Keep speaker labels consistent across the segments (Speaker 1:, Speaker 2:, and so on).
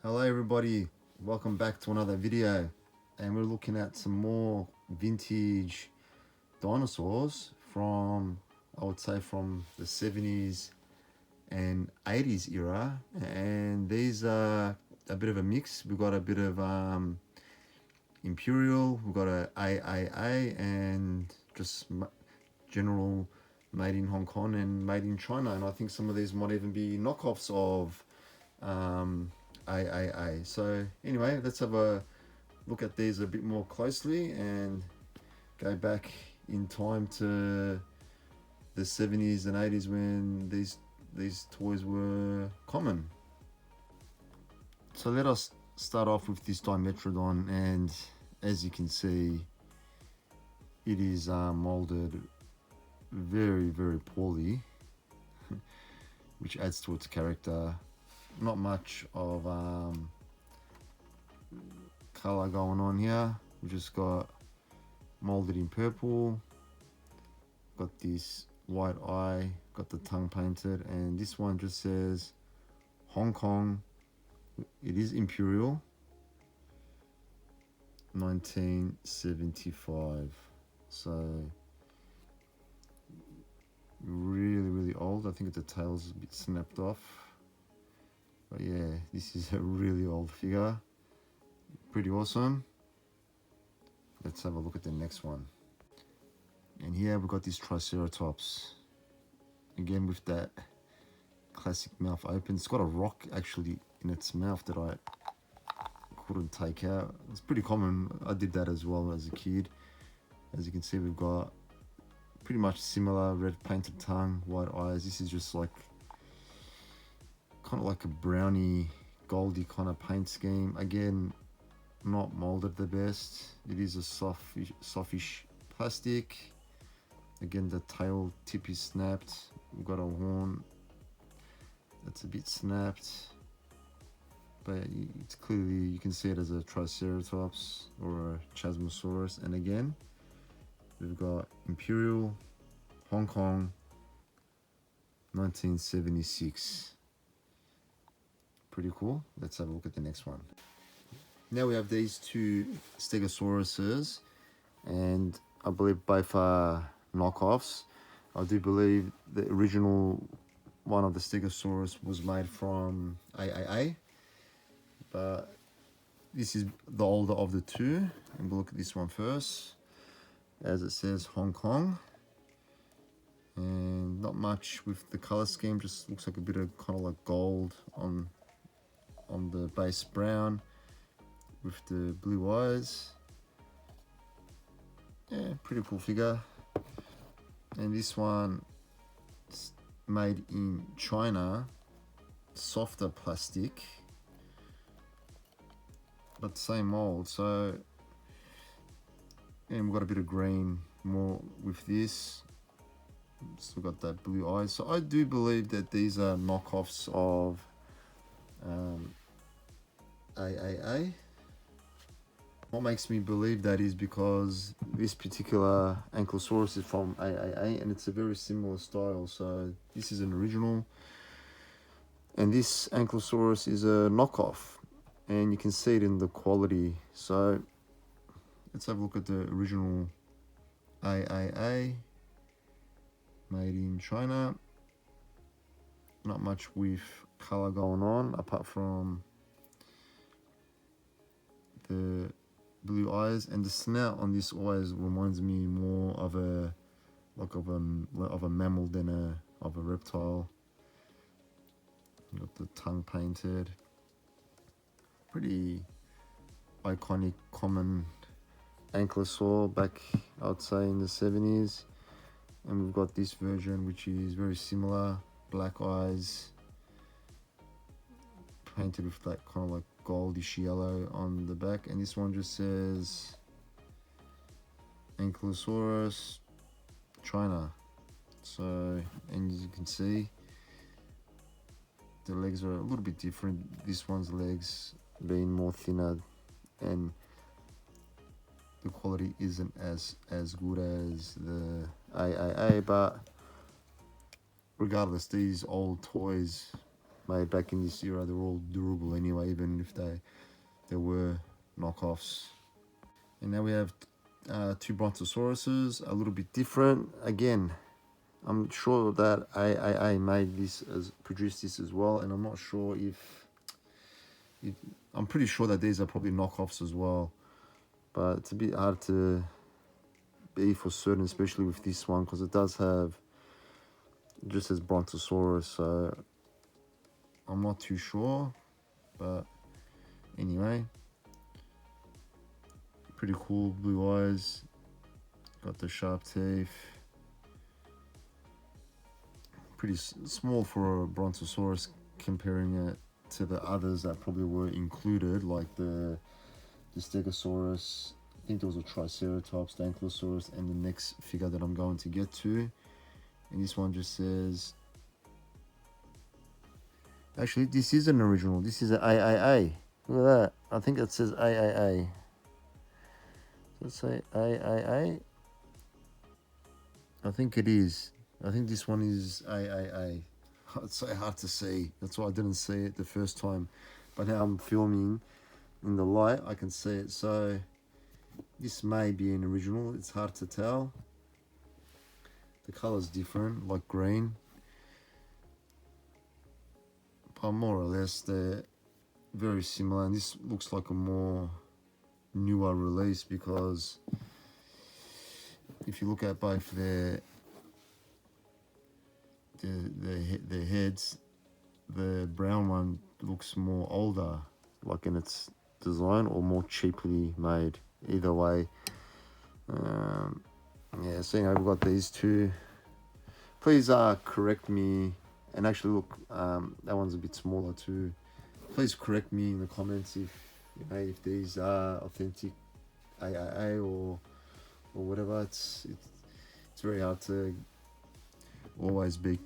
Speaker 1: Hello everybody, welcome back to another video, and we're looking at some more vintage dinosaurs from, I would say, from the 70s and 80s era. And these are a bit of a mix. We've got a bit of Imperial, we've got a AAA, and just general made in Hong Kong and made in China. And I think some of these might even be knockoffs of AAA. So anyway, let's have a look at these a bit more closely and go back in time to the 70s and 80s when these toys were common. So let us start off with this Dimetrodon, and as you can see, it is molded very poorly, which adds to its character. Not much of color going on here. We just got molded in purple, got this white eye, got the tongue painted, and this one just says Hong Kong. It is Imperial 1975, so really old. I think the tail's a bit snapped off, but yeah, this is a really old figure. Pretty awesome. Let's have a look at the next one. And here we've got this Triceratops, again with that classic mouth open. It's got a rock actually in its mouth that I couldn't take out. It's pretty common. I did that as well as a kid. As you can see, we've got pretty much similar red painted tongue, white eyes. This is just like kind of like a brownie goldy kind of paint scheme. Again, not molded the best. It is a softish plastic. Again, the tail tip is snapped. We've got a horn that's a bit snapped, but it's clearly, you can see it as a Triceratops or a Chasmosaurus. And again, we've got Imperial, Hong Kong, 1976. Pretty cool. Let's have a look at the next one. Now we have these two Stegosauruses, and I believe both are knockoffs. I do believe the original one of the Stegosaurus was made from AAA, but this is the older of the two. And we'll look at this one first. As it says, Hong Kong, and not much with the color scheme. Just looks like a bit of kind of like gold on the base brown with the blue eyes. Yeah, pretty cool figure. And this one is made in China, softer plastic, but same mold. So, and we've got a bit of green more with this. Still got that blue eyes. So I do believe that these are knockoffs of AAA. What makes me believe that is because this particular Ankylosaurus is from AAA, and it's a very similar style. So this is an original, and this Ankylosaurus is a knockoff, and you can see it in the quality. So let's have a look at the original AAA, made in China. Not much with color going on apart from the blue eyes, and the snout on this always reminds me more of a mammal than of a reptile. Got the tongue painted. Pretty iconic, common ankylosaur back, I would say, in the 70s. And we've got this version which is very similar, black eyes, painted with that kind of like goldish yellow on the back. And this one just says Ankylosaurus, China. So, and as you can see, the legs are a little bit different. This one's legs being more thinner, and the quality isn't as good as the AAA, but regardless, these old toys made back in this era, they're all durable anyway, even if they were knockoffs. And now we have two brontosauruses, a little bit different. Again, I'm sure that AAA made this, produced this as well, and I'm not sure if I'm pretty sure that these are probably knockoffs as well, but it's a bit hard to be for certain, especially with this one, because it does have, it just says Brontosaurus, so I'm not too sure. But anyway, pretty cool. Blue eyes, got the sharp teeth, pretty small for a Brontosaurus comparing it to the others that probably were included, like the Stegosaurus. I think there was a Triceratops, the Ankylosaurus, and the next figure that I'm going to get to. And this one just says, actually, this is an original. This is an AAA. Look at that. I think it says AAA. Let's say AAA. I think it is. I think this one is AAA. It's so hard to see. That's why I didn't see it the first time. But now I'm filming in the light, I can see it. So this may be an original. It's hard to tell. The color's different, like green. But more or less, they're very similar. And this looks like a more newer release, because if you look at both their heads, the brown one looks more older, like in its design, or more cheaply made. Either way, yeah. So we've got these two. Please correct me, and actually look, that one's a bit smaller too. Please correct me in the comments if these are authentic AAA or whatever. It's very hard to always be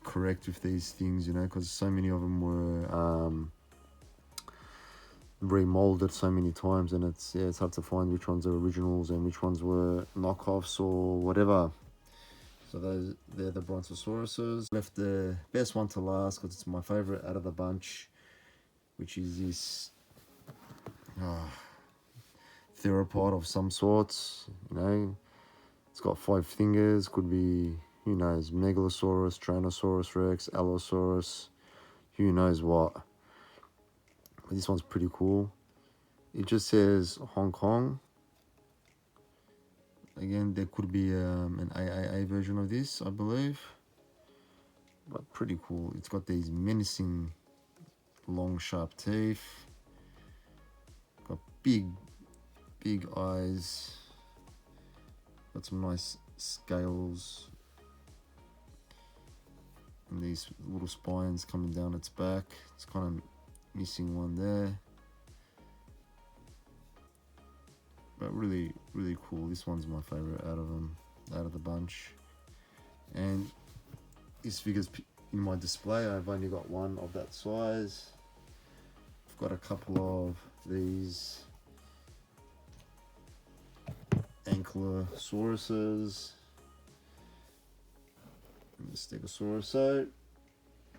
Speaker 1: correct with these things, because so many of them were remolded so many times, and it's hard to find which ones are originals and which ones were knockoffs or whatever. So they're the Brontosauruses. Left the best one to last because it's my favorite out of the bunch, which is this theropod of some sorts. It's got 5 fingers. Could be, who knows, Megalosaurus, Tyrannosaurus Rex, Allosaurus, who knows what. But this one's pretty cool. It just says Hong Kong. Again, there could be an AAA version of this, I believe. But pretty cool. It's got these menacing long sharp teeth. Got big eyes. Got some nice scales. And these little spines coming down its back. It's kind of missing one there. But really cool. This one's my favorite out of the bunch. And this figure's in my display. I've only got one of that size. I've got a couple of these Ankylosauruses and the Stegosaurus. So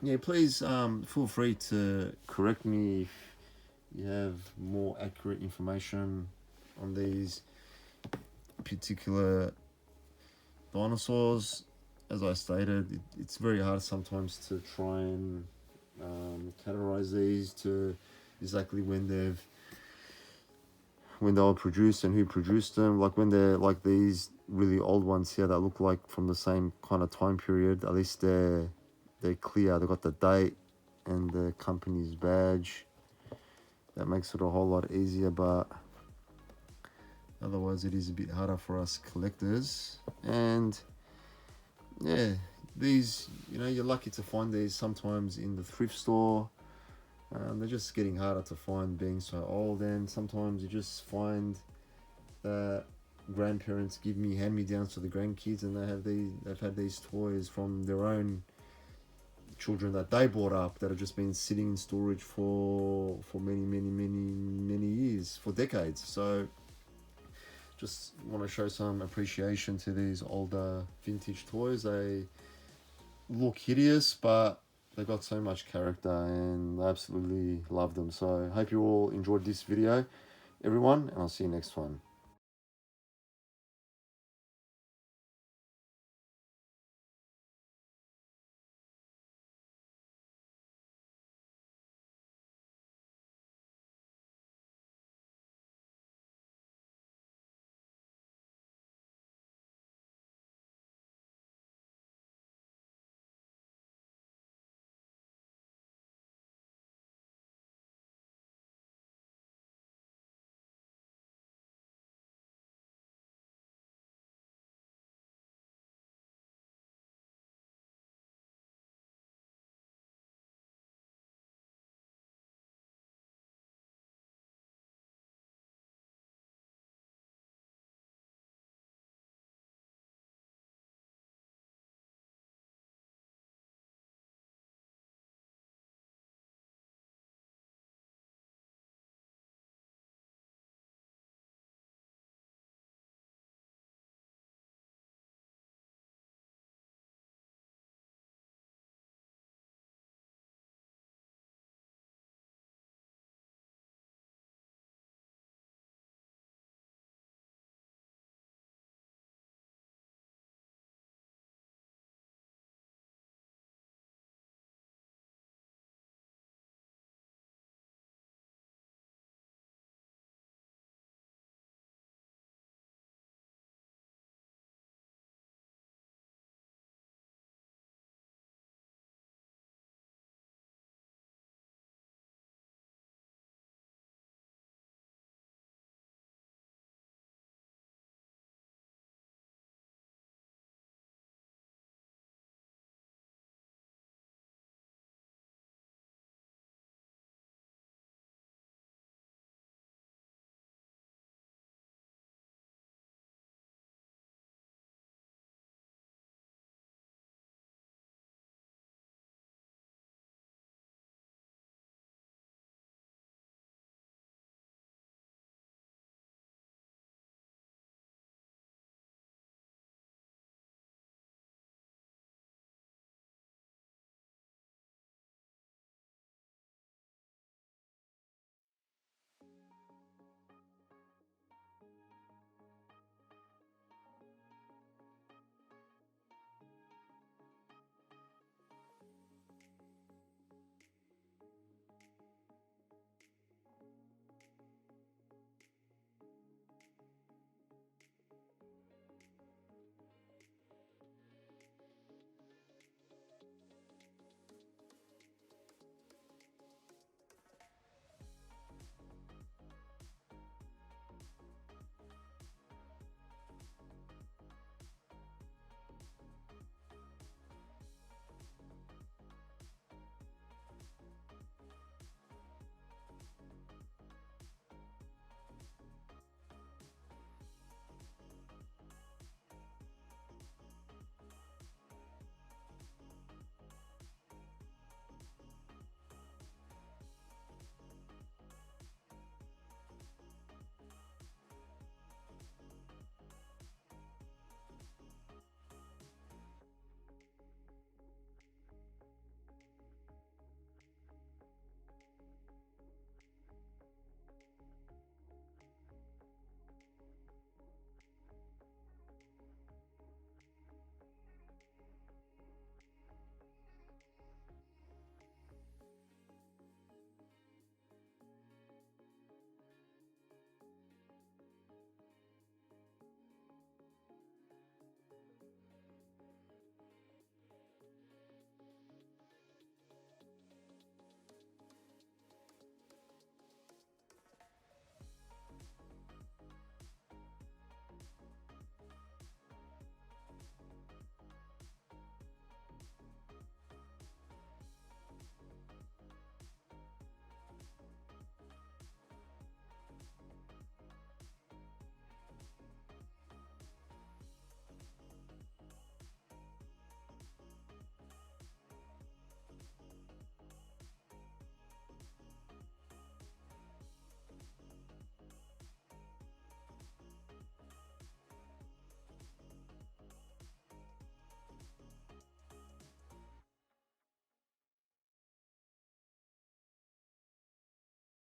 Speaker 1: yeah, please feel free to correct me if you have more accurate information on these particular dinosaurs. As I stated, it's very hard sometimes to try and categorize these to exactly when they were produced and who produced them. Like when they're like these really old ones here that look like from the same kind of time period, at least they're clear. They've got the date and the company's badge. That makes it a whole lot easier, but otherwise it is a bit harder for us collectors. And yeah, these, you're lucky to find these sometimes in the thrift store. They're just getting harder to find being so old, and sometimes you just find that grandparents hand me downs to the grandkids, and they've had these toys from their own children that they brought up that have just been sitting in storage for many years, for decades. So just want to show some appreciation to these older vintage toys. They look hideous, but They got so much character and I absolutely love them. So I hope you all enjoyed this video, everyone, and I'll see you next one.